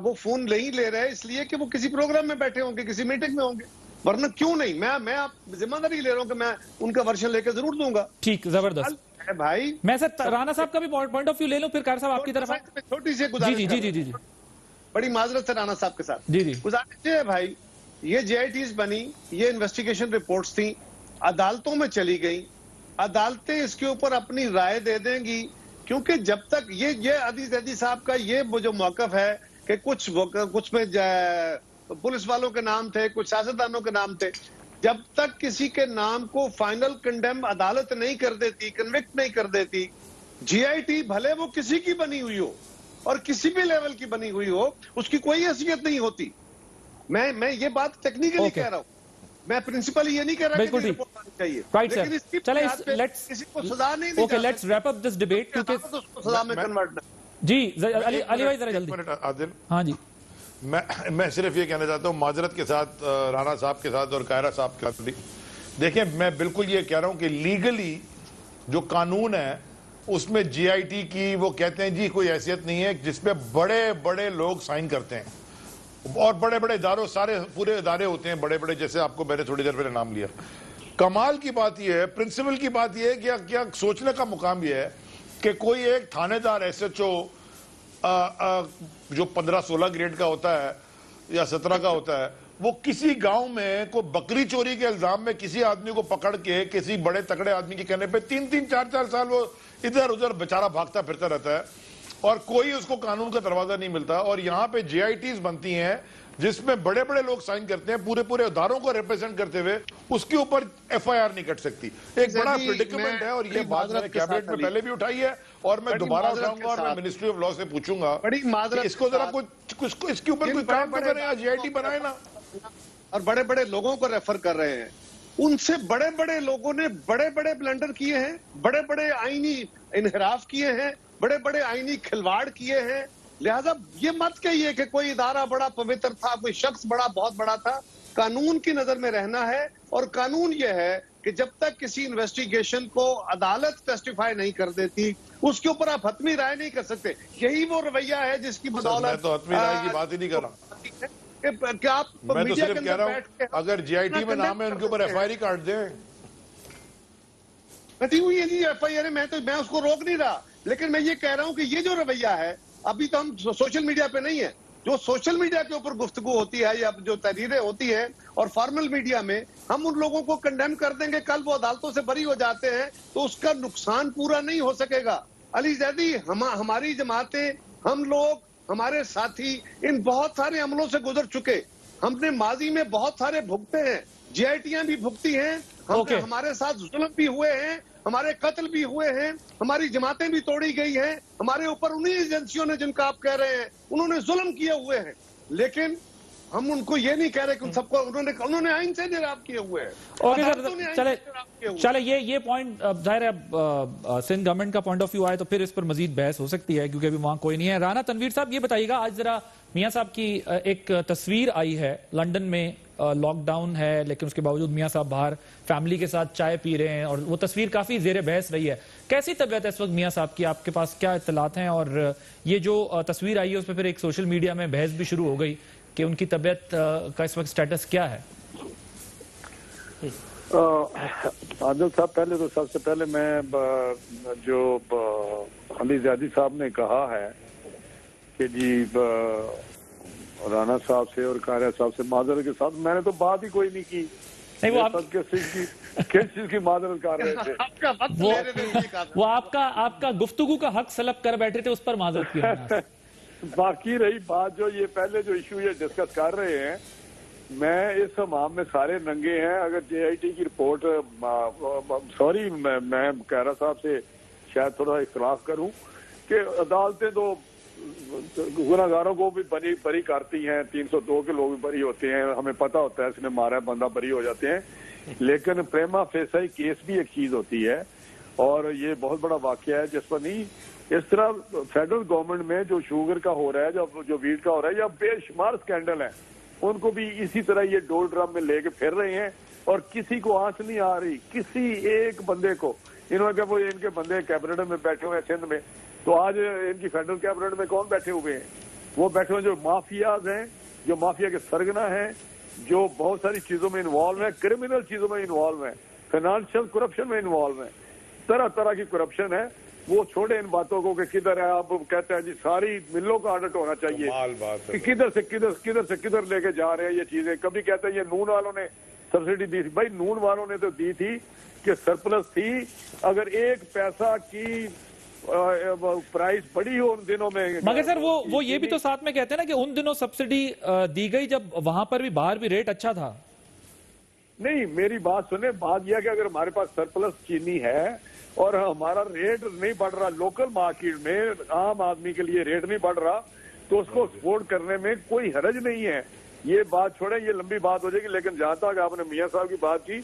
وہ فون نہیں لے رہے اس لیے کہ وہ کسی پروگرام میں بیٹھے ہوں گے, کسی میٹنگ میں ہوں گے, ورنہ کیوں نہیں. میں آپ ذمہ داری لے رہا ہوں کہ میں ان کا ورژن لے کے ضرور دوں گا. ٹھیک, زبردست بھائی. میں سر رانا صاحب کا بھی پوائنٹ آف ویو لے لوں, پھر قاہرہ صاحب آپ کی طرف. چھوٹی سی جی بڑی معذرت ہے رانا صاحب کے ساتھ. جی گزارش ہے بھائی, یہ جے آئی ٹیز بنی, یہ انویسٹیگیشن رپورٹس تھیں, عدالتوں میں چلی گئی, عدالتیں اس کے اوپر اپنی رائے دے دیں گی, کیونکہ جب تک یہ عدی صاحب کا یہ جو موقف ہے کہ کچھ میں پولیس والوں کے نام تھے, کچھ سیاستدانوں کے نام تھے, جب تک کسی کے نام کو فائنل کنڈیم عدالت نہیں کر دیتی, کنوکٹ نہیں کر دیتی, جی آئی ٹی بھلے وہ کسی کی بنی ہوئی ہو اور کسی بھی لیول کی بنی ہوئی ہو, اس کی کوئی حیثیت نہیں ہوتی. میں یہ بات ٹیکنیکلی کہہ رہا ہوں, میں پرنسپلی یہ نہیں کہہ رہا کہ رپورٹ آنی چاہیے, لیکن اس کی کسی کو سزا نہیں دی جا let's wrap up this debate, کیونکہ سزا میں کنورٹ. جی علی بھائی ذرا جلدی. عادل, ہاں جی, میں صرف یہ کہنا چاہتا ہوں معذرت کے ساتھ رانا صاحب کے ساتھ اور قاہرہ صاحب کے ساتھ بھی. دیکھیں میں بالکل یہ کہہ رہا ہوں کہ لیگلی جو قانون ہے اس میں جی آئی ٹی کی وہ کہتے ہیں جی کوئی حیثیت نہیں ہے جس پہ بڑے بڑے لوگ سائن کرتے ہیں, اور بڑے بڑے اداروں, سارے پورے ادارے ہوتے ہیں بڑے بڑے, جیسے آپ کو میں نے تھوڑی دیر پہلے نام لیا. کمال کی بات یہ ہے, پرنسپل کی بات یہ ہے کہ کیا سوچنے کا مقام یہ ہے کہ کوئی ایک تھانے دار ایس ایچ او جو 15-16 گریڈ کا ہوتا ہے یا 17 کا ہوتا ہے, وہ کسی گاؤں میں کوئی بکری چوری کے الزام میں کسی آدمی کو پکڑ کے کسی بڑے تکڑے آدمی کے کہنے پہ 3-3 4-4 سال وہ ادھر ادھر بیچارہ بھاگتا پھرتا رہتا ہے اور کوئی اس کو قانون کا دروازہ نہیں ملتا. اور یہاں پہ جے آئی ٹیز بنتی ہیں جس میں بڑے بڑے لوگ سائن کرتے ہیں, پورے اداروں کو ریپرزینٹ کرتے ہوئے, اس کے اوپر ایف آئی آر نہیں کٹ سکتی. ایک بڑا پریڈیکمنٹ ہے, اور یہ بات میں نے کیبنٹ میں پہلے بھی اٹھائی ہے اور میں دوبارہ اٹھاؤں گا, اور میں منسٹری آف لا سے پوچھوں گا کہ اس کو ذرا کچھ اس کے اوپر کوئی کام تو کریں, جے آئی ٹی بنائے نا. اور بڑے بڑے لوگوں کو ریفر کر رہے ہیں, ان سے بڑے بڑے لوگوں نے بڑے بڑے بلنڈر کیے ہیں, بڑے بڑے آئینی انحراف کیے ہیں, بڑے بڑے آئینی کھلواڑ کیے ہیں. لہذا یہ مت کہیے کہ کوئی ادارہ بڑا پوتر تھا, کوئی شخص بہت بڑا تھا. قانون کی نظر میں رہنا ہے, اور قانون یہ ہے کہ جب تک کسی انویسٹیگیشن کو عدالت ٹیسٹیفائی نہیں کر دیتی, اس کے اوپر آپ حتمی رائے نہیں کر سکتے. یہی وہ رویہ ہے جس کی بدولت میں تو حتمی رائے کی بات ہی نہیں کر رہا, میں تو صرف کہہ رہا ہوں اگر جی آئی ٹی میں نام ہے ان کے اوپر ایف آئی آر کاٹ دیں. ایف آئی آر میں اس کو روک نہیں رہا, لیکن میں یہ کہہ رہا ہوں کہ یہ جو رویہ ہے, ابھی تو ہم سوشل میڈیا پہ نہیں ہے, جو سوشل میڈیا کے اوپر گفتگو ہوتی ہے یا جو تحریریں ہوتی ہیں اور فارمل میڈیا میں ہم ان لوگوں کو کنڈیم کر دیں گے, کل وہ عدالتوں سے بری ہو جاتے ہیں تو اس کا نقصان پورا نہیں ہو سکے گا. علی زیدی, ہماری جماعتیں, ہم لوگ, ہمارے ساتھی ان بہت سارے عملوں سے گزر چکے, ہم نے ماضی میں بہت سارے بھگتے ہیں, جے آئی ٹیاں بھی بھگتی ہیں, ہمارے ساتھ ظلم بھی ہوئے ہیں, ہمارے قتل بھی ہوئے ہیں، ہماری جماعتیں بھی توڑی گئی ہیں، ہمارے اوپر انہی ایجنسیوں نے جن کا آپ کہہ رہے ہیں انہوں نے ظلم کیے ہوئے ہیں، لیکن ہم ان کو یہ نہیں کہہ رہے کہ ان سب کو انہوں نے آئین سے جراب کیے ہوئے ہیں۔ اوکے سر، چلے یہ پوائنٹ ظاہر ہے سندھ گورنمنٹ کا پوائنٹ آف ویو آئے تو پھر اس پر مزید بحث ہو سکتی ہے کیونکہ ابھی وہاں کوئی نہیں ہے۔ رانا تنویر صاحب یہ بتائیے گا، آج ذرا میاں صاحب کی ایک تصویر آئی ہے، لنڈن میں لاک ڈاؤن ہے لیکن اس کے باوجود میاں صاحب باہر فیملی کے ساتھ چائے پی رہے ہیں اور وہ تصویر کافی زیر بحث رہی ہے۔ کیسی طبیعت ہے اس وقت میاں صاحب کی؟ آپ کے پاس کیا اطلاعات ہیں؟ اور یہ جو تصویر آئی ہے اس پہ پھر ایک سوشل میڈیا میں بحث بھی شروع ہو گئی کہ ان کی طبیعت کا اس وقت سٹیٹس کیا ہے؟ عادل صاحب، پہلے تو سب سے پہلے میں جو علی زیادی صاحب نے کہا ہے کہ جی رانا صاحب سے اور قاہرہ صاحب سے معذرت کے ساتھ، میں نے تو بات ہی کوئی نہیں کی۔ نہیں، وہ کس چیز کی معذرت کر رہے تھے؟ وہ آپ کا گفتگو کا حق سلب کر بیٹھے تھے، اس پر معذرت کی۔ باقی رہی بات جو یہ پہلے جو ایشو یہ ڈسکس کر رہے ہیں، میں اس ہمام میں سارے ننگے ہیں۔ اگر جے آئی ٹی کی رپورٹ، سوری میں قاہرہ صاحب سے شاید تھوڑا اختلاف کروں کہ عدالتیں تو گناہگاروں کو بھی بری کرتی ہیں، 302 کے لوگ بھی بری ہوتے ہیں، ہمیں پتہ ہوتا ہے اس نے مارا ہے بندہ، بری ہو جاتے ہیں، لیکن پریما فیسائی کیس بھی ایک چیز ہوتی ہے اور یہ بہت بڑا واقعہ ہے جس پر نہیں اس طرح فیڈرل گورنمنٹ میں جو شوگر کا ہو رہا ہے، جو ویٹ کا ہو رہا ہے، یا بے شمار سکینڈل ہیں، ان کو بھی اسی طرح یہ ڈول ڈرم میں لے کے پھر رہے ہیں اور کسی کو آنچ نہیں آ رہی، کسی ایک بندے کو۔ انہوں نے کہا وہ ان کے بندے کیبنٹ میں بیٹھے ہوئے ہیں سندھ میں، تو آج ان کی فیڈرل کیبنٹ میں کون بیٹھے ہوئے ہیں؟ وہ بیٹھے ہوئے جو مافیاز ہیں، جو مافیا کے سرگنا ہیں، جو بہت ساری چیزوں میں انوالو ہیں، کرمنل چیزوں میں انوالو ہیں، فائنانشل کرپشن میں انوالو ہیں، طرح طرح کی کرپشن ہے۔ وہ چھوڑے ان باتوں کو کہ کدھر ہے، آپ کہتے ہیں جی ساری ملوں کا آڈٹ ہونا چاہیے کہ کدھر سے کدھر لے کے جا رہے ہیں یہ چیزیں۔ کبھی کہتے ہیں یہ نون والوں نے سبسڈی دی تھی، بھائی نون والوں نے تو دی تھی کہ سرپلس تھی، اگر ایک پیسہ کی پرائز بڑی ہو ان دنوں میں۔ مگر سر وہ یہ بھی تو ساتھ میں کہتے ہیں نا کہ ان دنوں سبسڈی دی گئی جب وہاں پر بھی باہر بھی ریٹ اچھا تھا۔ نہیں، میری بات سنیں، بات یہ ہے کہ اگر ہمارے پاس سرپلس چینی ہے اور ہمارا ریٹ نہیں بڑھ رہا لوکل مارکیٹ میں، عام آدمی کے لیے ریٹ نہیں بڑھ رہا، تو اس کو سپورٹ کرنے میں کوئی حرج نہیں ہے۔ یہ بات چھوڑیں، یہ لمبی بات ہو جائے گی، لیکن جہاں تک آپ نے میاں صاحب کی بات کی،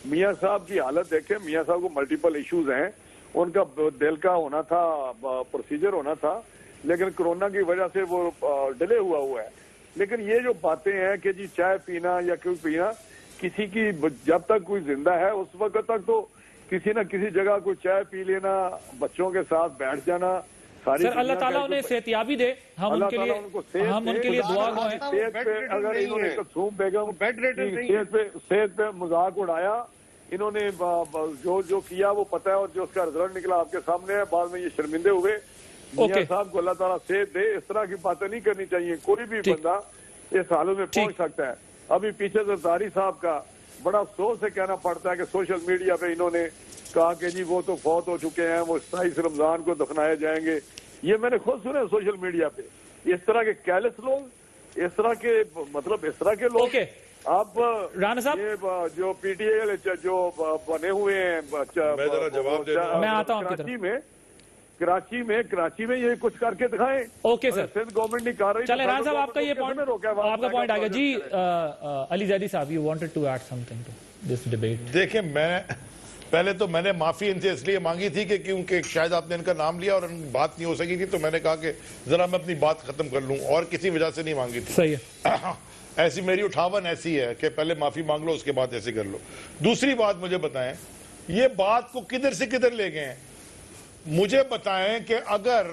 میاں صاحب کی حالت دیکھیں، میاں صاحب کو ملٹیپل ایشوز ہیں، ان کا دل کا ہونا تھا، پروسیجر ہونا تھا، لیکن کرونا کی وجہ سے وہ ڈیلے ہوا ہے۔ لیکن یہ جو باتیں ہیں کہ جی چائے پینا یا کیوں پینا، کسی کی جب تک کوئی زندہ ہے اس وقت تک تو کسی نہ کسی جگہ کوئی چائے پی لینا، بچوں کے ساتھ بیٹھ جانا، سر اللہ تعالیٰ انہیں صحتیابی دے، ہم ان کے لیے دعا گوئیں۔ اگر انہوں نے کلثوم بیگم صحت پہ مذاق اڑایا، انہوں نے جو کیا وہ پتہ ہے اور جو اس کا رزلٹ نکلا آپ کے سامنے ہے، بعد میں یہ شرمندے ہوئے۔ میاں صاحب کو اللہ تعالیٰ صحت دے، اس طرح کی باتیں نہیں کرنی چاہیے، کوئی بھی بندہ اس حالت میں پہنچ سکتا ہے۔ ابھی پیچھے زرداری صاحب کا بڑا افسوس سے کہنا پڑتا ہے کہ سوشل میڈیا پہ انہوں نے کہا کہ جی وہ تو فوت ہو چکے ہیں، وہ 27 رمضان کو دفنائے جائیں گے۔ یہ میں نے خود سنا سوشل میڈیا پہ، اس طرح کے کیلس لوگ، اس طرح کے لوگ آپ یہ جو پی ٹی اے جو بنے ہوئے ہیں کراچی میں یہ کچھ کر کے دکھائیں۔ اوکے سر، سندھ گورنمنٹ نہیں کر رہی۔ چلیں رانا صاحب آپ کا یہ پوائنٹ آ گیا جی۔ علی زیدی صاحب you wanted to add something to this debate۔ دیکھیں، میں نے معافی ان سے اس لیے مانگی تھی کہ کیونکہ شاید آپ نے ان کا نام لیا اور ان کی بات نہیں ہو سکی تھی، تو میں نے کہا کہ ذرا میں اپنی بات ختم کر لوں، اور کسی وجہ سے نہیں مانگی تھی۔ صحیح ہے، ایسی میری اٹھاون ایسی ہے کہ پہلے معافی مانگ لو اس کے بعد ایسے کر لو۔ دوسری بات مجھے بتائیں، یہ بات کو کدھر سے کدھر لے گئے ہیں؟ مجھے بتائیں کہ اگر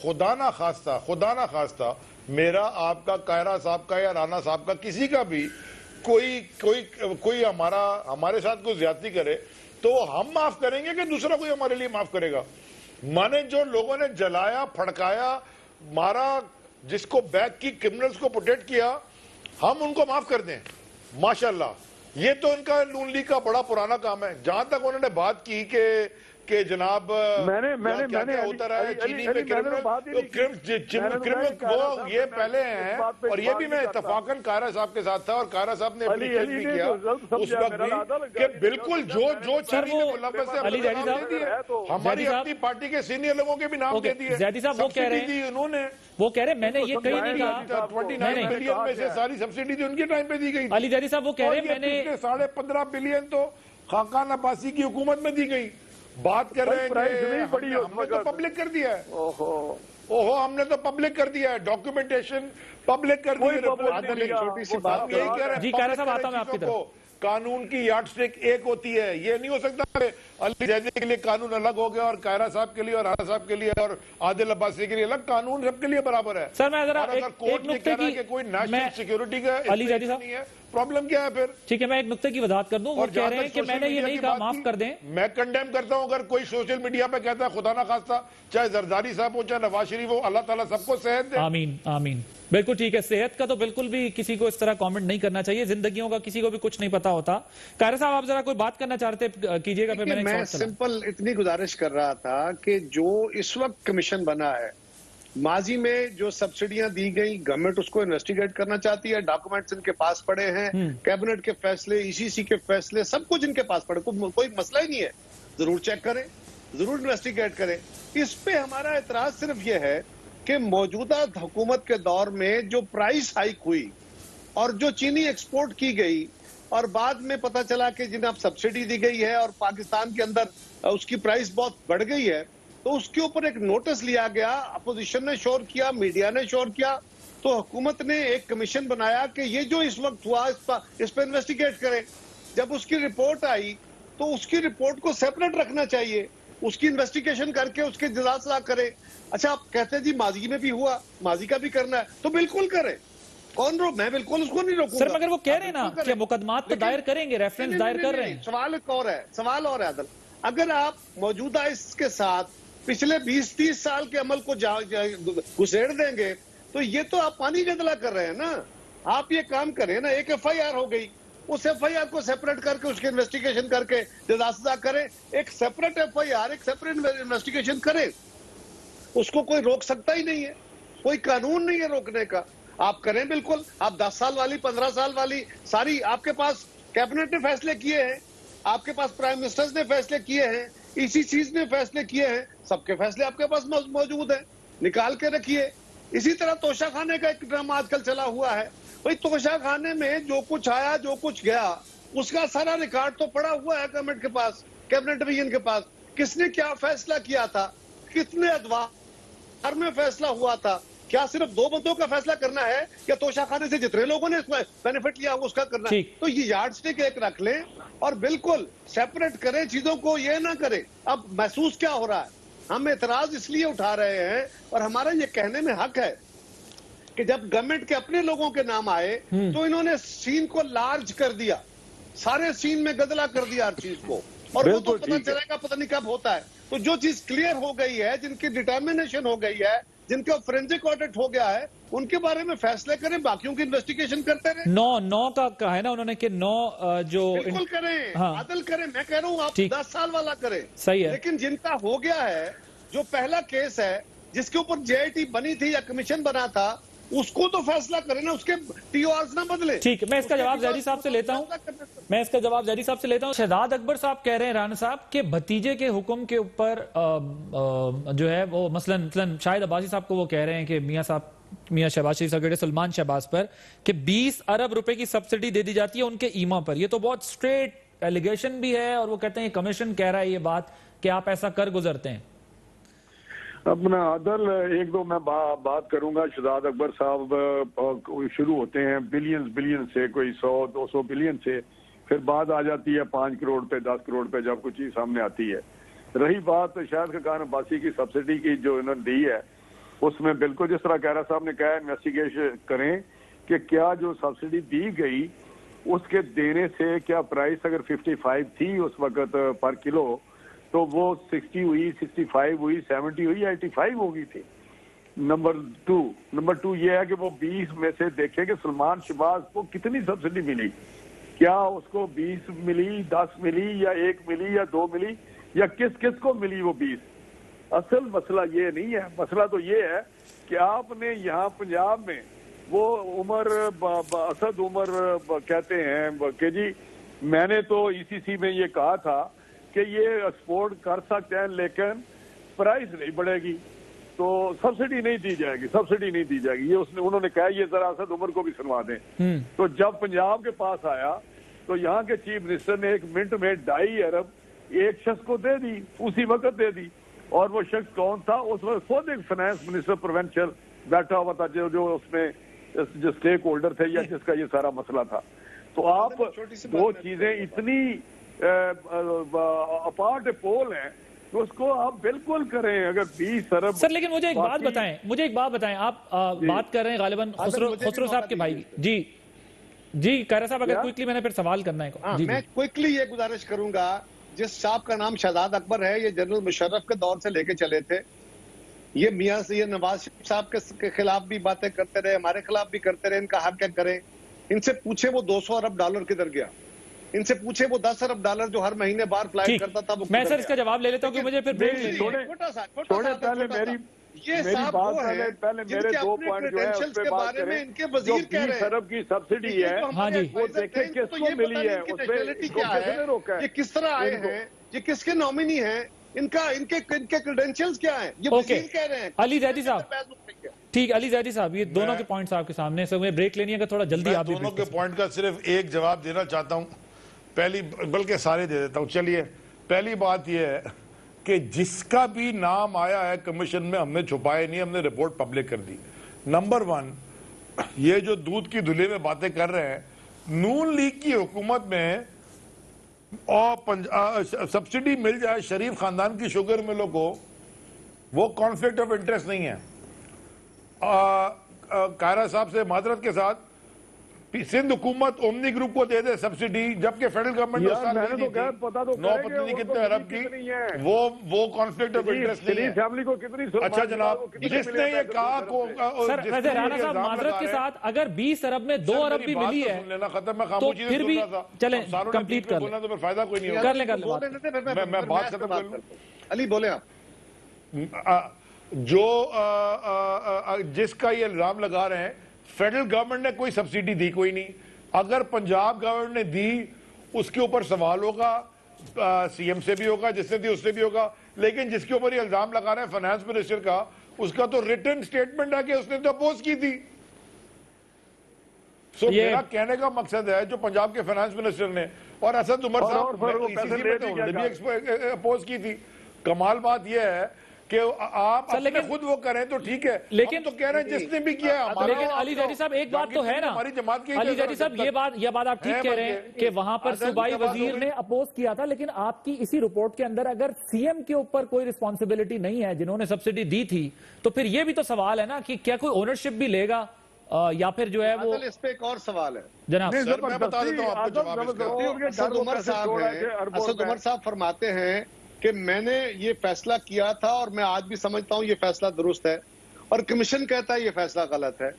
خدا نہ خواستہ میرا، آپ کا، قاہرہ صاحب کا یا رانا صاحب کا، کسی کا بھی کوئی ہمارے ساتھ کوئی زیادتی کرے تو ہم معاف کریں گے کہ دوسرا کوئی ہمارے لیے معاف کرے گا؟ مانے جو لوگوں نے جلایا، پھڑکایا، مارا، جس کو بیک کی کرمنلز کو پروٹیکٹ کیا، ہم ان کو معاف کر دیں؟ ماشاءاللہ، یہ تو ان کا نون لیگ کا بڑا پرانا کام ہے۔ جہاں تک انہوں نے بات کی کہ کہ جناب میں نے ہوتا رہا ہے چینی پہ وہ یہ پہلے ہیں، اور یہ بھی میں اتفاقاً قاہرہ صاحب کے ساتھ تھا، اور قاہرہ صاحب نے اپنی کلپ بھی کیا اس وقت بھی کہ بالکل جو چینی میں ملوث ہے ہماری اپنی پارٹی کے سینئر لوگوں کے بھی نام دے دیے. زیدی صاحب وہ کہہ رہے ہیں، انہوں نے وہ کہہ رہے ہیں میں نے یہ کہیں نہیں کہا 29 بلین میں سے ساری سبسڈی تھی ان کے ٹائم پہ دی گئی. علی زیدی صاحب وہ کہہ رہے ہیں میں نے 15.5 بلین تو خاقان عباسی کی حکومت میں دی گئی. بات کر رہے ہیں ہم نے تو پبلک کر دیا ہے. اوہو ہم نے تو پبلک کر دیا ہے، ڈاکیومنٹیشن پبلک کر دی ہے. چھوٹی سی بات یہی کہہ رہے ہیں جی قاہرہ صاحب آتا ہوں میں آپ کی طرف. قانون کی یارڈ سٹک ایک ہوتی ہے، یہ نہیں ہو سکتا کہ علی زیدی کے لیے قانون الگ ہو گیا اور قاہرہ صاحب کے لیے اور رانا صاحب کے لیے اور عادل عباسی کے لیے الگ. قانون سب کے لیے برابر ہے. سر میں ذرا اگر کورٹ یہ کہہ رہا ہے کہ کوئی نیشنل سیکیورٹی کا علی زیدی صاحب نہیں ہے، پرابلم کیا ہے پھر؟ ٹھیک ہے میں ایک نقطے کی وضاحت کر دوں. وہ کہہ رہے ہیں کہ میں نے یہ نہیں کہا، معاف کر دیں. میں کنڈیم کرتا ہوں اگر کوئی سوشل میڈیا پہ کہتا ہے خدا نہ خواستہ، چاہے زرداری صاحب ہو چاہے نواز شریف ہو، اللہ تعالیٰ سب کو صحت دے. آمین آمین. بالکل ٹھیک ہے. صحت کا تو بالکل بھی کسی کو اس طرح کامنٹ نہیں کرنا چاہیے، زندگیوں کا کسی کو بھی کچھ نہیں پتا ہوتا. قاہرہ صاحب آپ ذرا کوئی بات کرنا چاہتے کیجئے گا. میں سمپل اتنی گزارش کر رہا تھا کہ جو اس وقت کمیشن بنا ہے، ماضی میں جو سبسڈیاں دی گئی گورنمنٹ اس کو انویسٹیگیٹ کرنا چاہتی ہے. ڈاکومنٹس ان کے پاس پڑے ہیں، کیبنٹ کے فیصلے، ای سی سی کے فیصلے، سب کچھ ان کے پاس پڑے. کوئی مسئلہ ہی نہیں ہے. ضرور چیک کریں، ضرور انویسٹیگیٹ کریں. اس پہ ہمارا اعتراض صرف یہ ہے کہ موجودہ حکومت کے دور میں جو پرائس ہائیک ہوئی اور جو چینی ایکسپورٹ کی گئی اور بعد میں پتہ چلا کہ جناب سبسڈی دی گئی ہے اور پاکستان کے اندر اس کی پرائس بہت بڑھ گئی ہے، تو اس کے اوپر ایک نوٹس لیا گیا. اپوزیشن نے شور کیا، میڈیا نے شور کیا، تو حکومت نے ایک کمیشن بنایا کہ یہ جو اس وقت ہوا اس پہ انویسٹیگیٹ کرے. جب اس کی رپورٹ آئی تو اس کی رپورٹ کو سیپریٹ رکھنا چاہیے، اس کی انویسٹیگیشن کر کے اس کے جزا سزا کرے. اچھا آپ کہتے ہیں جی ماضی میں بھی ہوا، ماضی کا بھی کرنا ہے تو بالکل کرے. کون میں بالکل اس کو نہیں روکوں گا. سر مگر وہ کہہ رہے ہیں نا کہ مقدمات تو دائر کریں گے، ریفرنس دائر کر رہے ہیں. سوال ایک اور ہے، سوال اور ہے عادل. اگر آپ موجودہ اس کے ساتھ پچھلے 20-30 سال کے عمل کو گھسیڑ دیں گے تو یہ تو آپ پانی کا دلا کر رہے ہیں نا. آپ یہ کام کریں نا، ایک ایف آئی آر ہو گئی، اس ایف آئی آر کو سیپریٹ کر کے اس کی انویسٹیگیشن کر کے جزا سزا کریں. ایک سیپریٹ ایف آئی آر، ایک سیپریٹ انویسٹیگیشن کریں. اس کو کوئی روک سکتا ہی نہیں ہے، کوئی قانون نہیں ہے روکنے کا. آپ کریں بالکل. آپ 10 سال والی 15 سال والی ساری آپ کے پاس کیبنٹ نے فیصلے کیے ہیں، آپ کے پاس پرائم منسٹر نے فیصلے کیے ہیں، اسی چیز نے فیصلے کیے ہیں، سب کے فیصلے آپ کے پاس موجود ہیں، نکال کے رکھیے. اسی طرح توشہ خانے کا ایک ڈرامہ آج کل چلا ہوا ہے. بھائی توشہ خانے میں جو کچھ آیا، جو کچھ گیا، اس کا سارا ریکارڈ تو پڑا ہوا ہے گورنمنٹ کے پاس، کیبنٹ ڈویژن کے پاس. کس نے کیا فیصلہ کیا تھا، کتنے ادوار میں فیصلہ ہوا تھا. کیا صرف 2 بندوں کا فیصلہ کرنا ہے یا توشہ خانے سے جتنے لوگوں نے اس میں بینیفٹ لیا اس کا کرنا ہے؟ تو یہ یارڈ سٹک ایک رکھ لیں اور بالکل سیپریٹ کریں چیزوں کو. یہ نہ کریں. اب محسوس کیا ہو رہا ہے، ہم اعتراض اس لیے اٹھا رہے ہیں اور ہمارا یہ کہنے میں حق ہے کہ جب گورنمنٹ کے اپنے لوگوں کے نام آئے تو انہوں نے سین کو لارج کر دیا، سارے سین میں گدلا کر دیا ہر چیز کو. اور وہ تو پتہ چلے گا پتہ نہیں کب ہوتا ہے. تو جو چیز کلیئر ہو گئی ہے، جن کی ڈٹرمنیشن ہو گئی ہے، جن کا فورینزک آڈٹ ہو گیا ہے، ان کے بارے میں فیصلے کریں، باقیوں کی انویسٹیگیشن کرتے رہیں. 9 کا کہا ہے نا انہوں نے کہ 9 جو بالکل کریں، عدل کریں. میں کہہ رہا ہوں آپ 10 سال والا کریں، صحیح ہے. لیکن جن کا ہو گیا ہے، جو پہلا کیس ہے جس کے اوپر جے آئی ٹی بنی تھی یا کمیشن بنا تھا، اس کو تو فیصلہ کریں نا، اس کے ٹی او آرز نہ بدلے. ٹھیک ہے میں اس کا جواب زیدی صاحب سے لیتا ہوں. شہزاد اکبر صاحب کہہ رہے ہیں رانا صاحب کہ بھتیجے کے حکم کے اوپر جو ہے وہ مثلا شاہد عباسی صاحب کو وہ کہہ رہے ہیں کہ میاں شہباز شریف صاحب سلمان شہباز پر کہ 20 ارب روپے کی سبسڈی دے دی جاتی ہے ان کے ایما پر. یہ تو بہت سٹریٹ ایلیگیشن بھی ہے اور وہ کہتے ہیں کمیشن کہہ رہا ہے یہ بات کہ آپ ایسا کر گزرتے ہیں. اپنا عدل 1-2 میں بات کروں گا. شہزاد اکبر صاحب شروع ہوتے ہیں بلین سے، کوئی 100-200 بلین سے، پھر بعد آ جاتی ہے 5 کروڑ پہ 10 کروڑ پہ جب کوئی چیز سامنے آتی ہے. رہی بات شاہد خاقان عباسی کی سبسڈی کی جو انہوں نے دی ہے، اس میں بالکل جس طرح قاہرہ صاحب نے کہا انویسٹیگیشن کریں کہ کیا جو سبسڈی دی گئی اس کے دینے سے کیا پرائس اگر 55 تھی اس وقت پر کلو تو وہ 60 ہوئی، 65 ہوئی، 70 ہوئی یا 85 ہو گئی تھی. نمبر 2 یہ ہے کہ وہ 20 میں سے دیکھیں کہ سلمان شہباز کو کتنی سبسڈی ملی. کیا اس کو 20 ملی، 10 ملی یا 1 ملی یا 2 ملی، یا کس کس کو ملی وہ 20؟ اصل مسئلہ یہ نہیں ہے. مسئلہ تو یہ ہے کہ آپ نے یہاں پنجاب میں وہ اسد عمر کہتے ہیں کہ جی میں نے تو ECC میں یہ کہا تھا کہ یہ ایکسپورٹ کر سکتے ہیں لیکن پرائز نہیں بڑھے گی تو سبسڈی نہیں دی جائے گی, سبسڈی نہیں دی جائے گی. یہ انہوں نے کہا یہ ذرا اسد عمر کو بھی سنوا دیں. تو جب پنجاب کے پاس آیا تو یہاں کے چیف منسٹر نے 1 منٹ میں 2.5 ارب ایک شخص کو دے دی, اسی وقت دے دی. اور وہ شخص کون تھا؟ اس وقت خود ایک فائنانس منسٹر پروونشل بیٹھا ہوا تھا جو اس میں جو اسٹیک ہولڈر تھے یا جس کا یہ سارا مسئلہ تھا. تو آپ دو چیزیں اتنی اپارٹ پول ہیں تو اس کو آپ بالکل کریں. اگر 20 ارب سر لیکن مجھے ایک بات بتائیں, آپ بات کر رہے ہیں غالباً خسرو صاحب کے بھائی. جی قاہرہ صاحب اگر کوئکلی میں نے پھر سوال کرنا ہے. میں کوئکلی یہ گزارش کروں گا, جس صاحب کا نام شہزاد اکبر ہے یہ جنرل مشرف کے دور سے لے کے چلے تھے. یہ میاں سے یہ نواز شریف صاحب کے خلاف بھی باتیں کرتے رہے, ہمارے خلاف بھی کرتے رہے. ان کا حق کیا کریں؟ ان سے پوچھے وہ 200 ارب ڈالر کدھر گیا, ان سے پوچھے وہ 10 ارب ڈالر جو ہر مہینے بار فلائٹ کرتا تھا وہ میں سر اس کا جواب لے لیتا ہوں کہ مجھے پھر پہلے میرے 2 پوائنٹ جو ہے اس پہ بات کریں. جو 20 ارب کی سبسڈی ہے وہ دیکھیں کس کو ملی ہے, اس پہ کس نے روکا ہے, یہ کس طرح آئے ہیں, یہ کس کے نامنی ہیں, ان کے کریڈینشیلز کیا ہیں, یہ وزیر کہہ رہے ہیں. علی زیدی صاحب ٹھیک, علی زیدی صاحب یہ دونوں کے پوائنٹس آپ کے سامنے سے, بریک لینی ہے کہ تھوڑا جلدی آپ دونوں کے پوائنٹ کا صرف ایک جواب دینا چاہتا ہوں, بلکہ سارے دے دیتا ہوں. چلیے, پہلی بات یہ ہے کہ جس کا بھی نام آیا ہے کمیشن میں ہم نے چھپائے نہیں, ہم نے رپورٹ پبلک کر دی. نمبر 1, یہ جو دودھ کی دھلے میں باتیں کر رہے ہیں, نون لیگ کی حکومت میں اور سبسڈی مل جائے شریف خاندان کی شوگر ملوں کو, وہ کانفلکٹ آف انٹرسٹ نہیں ہے. قاہرہ صاحب سے معذرت کے ساتھ, سندھ حکومت اومنی گروپ کو دے دے سبسڈی, جبکہ فیڈرل گورنمنٹ کتنے ارب کی, وہ کانفلکٹ آف انٹرسٹ نہیں ہے. اچھا جناب, جس نے یہ کہا رانا صاحب معذرت کے ساتھ اگر 20 ارب میں 2 ارب بھی ملی ہے ختم, میں خاموشی سے سن رہا تھا. چلیں کمپلیٹ کر بولنا تو پھر فائدہ کوئی نہیں کر لیں. میں بات ختم کر لوں. علی بولے آپ. جو جس کا یہ الزام لگا رہے ہیں, فیڈرل گورنمنٹ نے کوئی سبسڈی دی کوئی نہیں. اگر پنجاب گورنمنٹ نے دی اس کے اوپر سوال ہوگا, CM سے بھی ہوگا, جس نے دی اس سے بھی ہوگا. لیکن جس کے اوپر یہ الزام لگا رہے ہیں فائنانس منسٹر کا, اس کا تو ریٹن سٹیٹمنٹ ہے کہ اس نے تو اپوز کی تھی. میرا کہنے کا مقصد ہے جو پنجاب کے فائنانس منسٹر نے اور اسد عمر صاحب نے بھی اپوز کی تھی. کمال بات یہ ہے کہ آپ اپنے خود وہ کریں تو ٹھیک ہے, لیکن تو کہہ رہے ہیں جس نے بھی کیا ہے. لیکن علی زیدی صاحب ایک بات تو ہے نا, ہماری جماعت کی علی زیدی صاحب یہ بات آپ ٹھیک کہہ رہے ہیں کہ وہاں پر صوبائی وزیر نے اپوز کیا تھا, لیکن آپ کی اسی رپورٹ کے اندر اگر CM کے اوپر کوئی رسپانسبلٹی نہیں ہے جنہوں نے سبسڈی دی تھی, تو پھر یہ بھی تو سوال ہے نا کہ کیا کوئی اونرشپ بھی لے گا یا پھر جو ہے وہ. اس پہ ایک اور سوال ہے جناب, میں بتا دیتا ہوں آپ کو جواب. اسد عمر صاحب فرماتے ہیں کہ میں نے یہ فیصلہ کیا تھا اور میں آج بھی سمجھتا ہوں یہ فیصلہ درست ہے, اور کمیشن کہتا ہے یہ فیصلہ غلط ہے.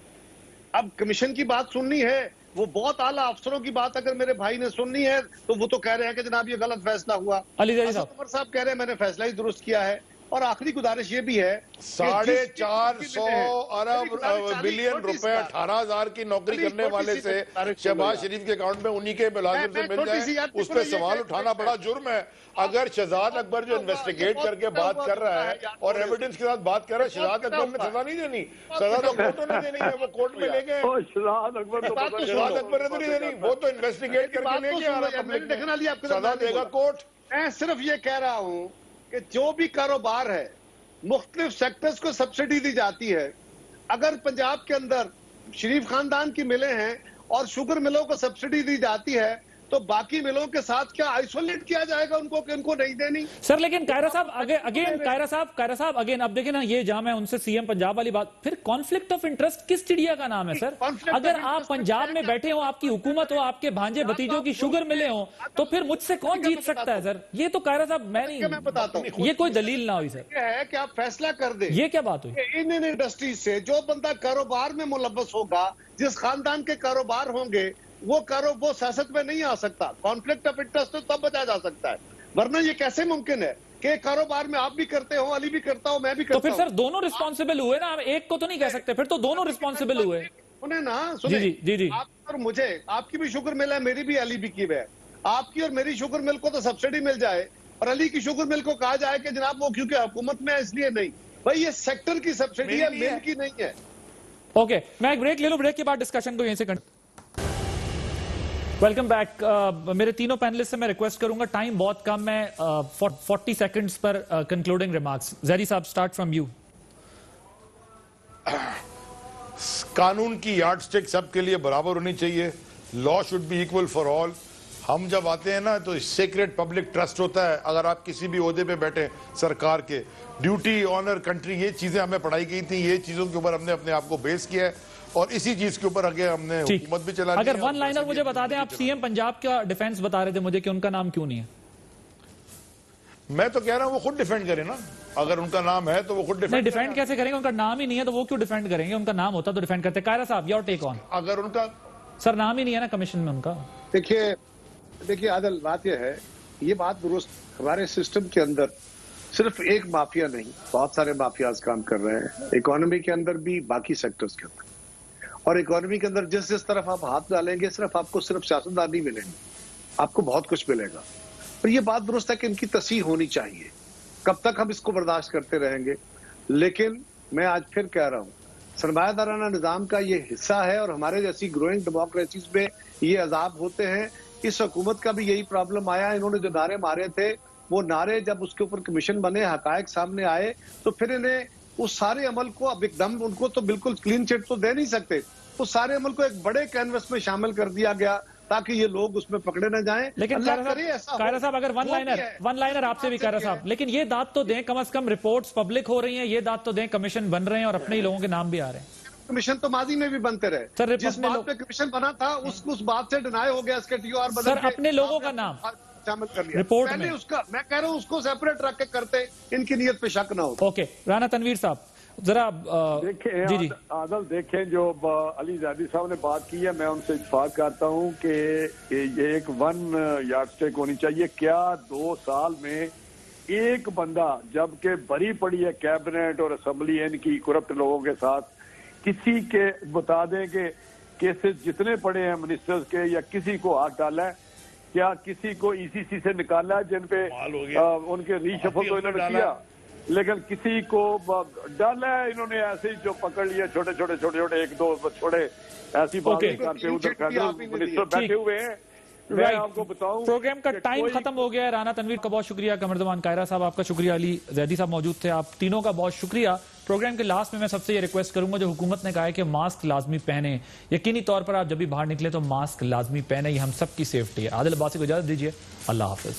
اب کمیشن کی بات سننی ہے, وہ بہت اعلیٰ افسروں کی بات اگر میرے بھائی نے سننی ہے تو وہ تو کہہ رہے ہیں کہ جناب یہ غلط فیصلہ ہوا. اسد عمر صاحب کہہ رہے ہیں میں نے فیصلہ ہی درست کیا ہے. اور آخری گزارش یہ بھی ہے 450 ارب بلین روپے 18,000 کی نوکری کرنے والے سے شہباز شریف کے اکاؤنٹ میں انہی کے ملازم سے مل جائے, اس پہ سوال اٹھانا بڑا جرم ہے. اگر شہزاد اکبر جو انویسٹیگیٹ کر کے بات کر رہا ہے اور ایویڈنس کے ساتھ بات کر رہا ہے, شہزاد اکبر نے سزا نہیں دینی, سزا تو کورٹوں نے دینی ہے, وہ کورٹ میں لے گئے. شہزاد اکبر نے تو نہیں دینی, وہ تو انویسٹیگیٹ کر کے لے کے آ رہا ہے, سزا دے گا کورٹ. میں صرف یہ کہہ رہا ہوں کہ جو بھی کاروبار ہے مختلف سیکٹرز کو سبسڈی دی جاتی ہے. اگر پنجاب کے اندر شریف خاندان کی ملیں ہیں اور شوگر ملوں کو سبسڈی دی جاتی ہے تو باقی ملوں کے ساتھ کیا آئسولیٹ کیا جائے گا ان کو کہ ان کو نہیں دینی؟ سر لیکن قاہرہ صاحب اگین اب دیکھیں نا, یہ جام ہے ان سے CM پنجاب والی بات, پھر کانفلکٹ آف انٹرسٹ کس چڑیا کا نام ہے سر؟ اگر آپ پنجاب میں بیٹھے ہو, آپ کی حکومت ہو, آپ کے بھانجے بھتیجوں کی شوگر ملے ہوں, تو پھر مجھ سے کون جیت سکتا ہے سر؟ یہ تو قاہرہ صاحب میں بتاتا ہوں, یہ کوئی دلیل نہ ہوئی سر. یہ ہے کہ آپ فیصلہ کر دیں. یہ کیا بات ہوئی؟ ان انڈسٹریز سے جو بندہ کاروبار میں ملوث ہوگا, جس خاندان کے کاروبار ہوں گے, وہ سیاست میں نہیں آ سکتا. کانفلکٹ آف انٹرسٹ تب بچا جا سکتا ہے. ورنہ یہ کیسے ممکن ہے کہ کاروبار میں آپ بھی کرتے ہو، علی بھی کرتا ہو، میں بھی تو کرتا پھر ہوں. سر دونوں ریسپانسبل ہوئے نا، ایک کو تو نہیں کہہ سکتے، پھر تو دونوں ریسپانسبل ہوئے. انہیں نا سنیں، جی. آپ اور مجھے، آپ کی بھی شوگر مل ہے، میری بھی علی بھی کی ہے. آپ کی اور میری شوگر مل کو تو سبسڈی مل جائے اور علی کی شوگر مل کو کہا جائے کہ جناب وہ کیونکہ حکومت میں ہے اس لیے نہیں. بھائی یہ سیکٹر کی سبسڈی ہے، مل کی نہیں ہے. اوکے، میں ایک بریک لے لوں، بریک کے بعد ڈسکشن کو یہیں سے ویلکم بیک. میرے تینوں پینلسٹ سے میں ریکویسٹ کروں گا، ٹائم بہت کم ہے، 40 سیکنڈز پر کنکلوڈنگ ریمارکس. زہری صاحب سٹارٹ فرام یو. قانون کی یارڈ سٹک سب کے لیے برابر ہونی چاہیے. Law should be equal for all. ہم جب آتے ہیں نا تو سیکریٹ پبلک ٹرسٹ ہوتا ہے. اگر آپ کسی بھی عہدے پہ بیٹھے سرکار کے، ڈیوٹی، آنر، کنٹری، یہ چیزیں ہمیں پڑھائی گئی تھیں، یہ چیزوں کے اوپر ہم نے اپنے آپ کو بیس کیا ہے اور اسی چیز کے اوپر آگے ہم نے حکومت بھی چلانی ہے. اگر ون لائنر مجھے بتا دیں، آپ سی ایم پنجاب کا ڈیفینس بتا رہے تھے مجھے کہ ان کا نام کیوں نہیں ہے؟ میں تو کہہ رہا ہوں وہ خود ڈیفینڈ کرے نا. اگر ان کا نام ہے تو وہ خود نہیں، ڈیفینڈ کیسے کریں گے؟ ان کا نام ہی نہیں ہے تو وہ کیوں ڈیفینڈ کریں گے؟ ان کا نام ہوتا تو ڈیفینڈ کرتے. قائرہ صاحب، یور ٹیک آن. اگر ان کا سر نام ہی نہیں ہے نا کمیشن میں ان کا. دیکھیے عادل، بات یہ ہے، یہ بات درست. ہمارے سسٹم کے اندر صرف ایک مافیا نہیں، بہت سارے مافیاز کام کر رہے ہیں، اکانومی کے اندر بھی، باقی سیکٹرز کے اندر. اور اکانومی کے اندر جس طرف آپ ہاتھ ڈالیں گے، آپ کو صرف سیاستدان نہیں ملیں گے، آپ کو بہت کچھ ملے گا. اور یہ بات درست ہے کہ ان کی تصحیح ہونی چاہیے. کب تک ہم اس کو برداشت کرتے رہیں گے؟ لیکن میں آج پھر کہہ رہا ہوں، سرمایہ دارانہ نظام کا یہ حصہ ہے اور ہمارے جیسی گروئنگ ڈیموکریسیز میں یہ عذاب ہوتے ہیں. اس حکومت کا بھی یہی پرابلم آیا. انہوں نے جو نعرے مارے تھے، وہ نعرے جب اس کے اوپر کمیشن بنے، حقائق سامنے آئے، تو پھر انہیں اس سارے عمل کو اب ایک دم ان کو تو بالکل کلین چٹ تو دے نہیں سکتے. اس سارے عمل کو ایک بڑے کینوس میں شامل کر دیا گیا تاکہ یہ لوگ اس میں پکڑے نہ جائیں. لیکن قائرہ صاحب اگر ون لائنر آپ سے بھی قائرہ صاحب، لیکن یہ داد تو دیں، کم از کم رپورٹس پبلک ہو رہی ہیں، یہ داد تو دیں، کمیشن بن رہے ہیں اور اپنے ہی لوگوں کے نام بھی آ رہے ہیں. کمیشن تو ماضی میں بھی بنتے رہے. جس بات پہ کمیشن بنا تھا اس بات سے ڈینائی ہو گیا. اس کے ٹیو آر بدل سر اپنے لوگوں کا نام شامل کر لیا رپورٹ میں. میں کہہ رہا ہوں اس کو سیپریٹ رکھ کے کرتے، ان کی نیت پہ شک نہ ہو. اوکے، رانا تنویر صاحب ذرا دیکھیں. جی عادل دیکھیں، جو علی زیدی صاحب نے بات کی ہے، میں ان سے اتفاق کرتا ہوں کہ یہ ایک ون یارڈ سٹک ہونی چاہیے. کیا 2 سال میں ایک بندہ، جبکہ بری پڑی ہے کیبنٹ اور اسمبلی ان کی کرپٹ لوگوں کے ساتھ، کسی کے بتا دیں کہ کیسز جتنے پڑے ہیں منسٹرز کے، یا کسی کو ہاتھ ڈالا ہے؟ کیا کسی کو ای سی سی سے نکالا ہے جن پہ ان کے ری شفل تو انہوں نے کیا، لیکن کسی کو ڈالا ہے انہوں نے ایسے ہی جو پکڑ لیا چھوٹے چھوٹے 1-2 چھوڑے ایسی بات کر کے ادھر منسٹر بیٹھے ہوئے ہیں. میں آپ کو بتاؤں پروگرام کا ٹائم ختم ہو گیا ہے. رانا تنویر کا بہت شکریہ، قمردمان قائرہ صاحب آپ کا شکریہ، علی زیدی صاحب موجود تھے، آپ تینوں کا بہت شکریہ. پروگرام کے لاسٹ میں میں سب سے یہ ریکویسٹ کروں گا، جو حکومت نے کہا ہے کہ ماسک لازمی پہنیں، یقینی طور پر آپ جب بھی باہر نکلیں تو ماسک لازمی پہنیں، یہ ہم سب کی سیفٹی ہے. عادل عباسی کو اجازت دیجیے، اللہ حافظ.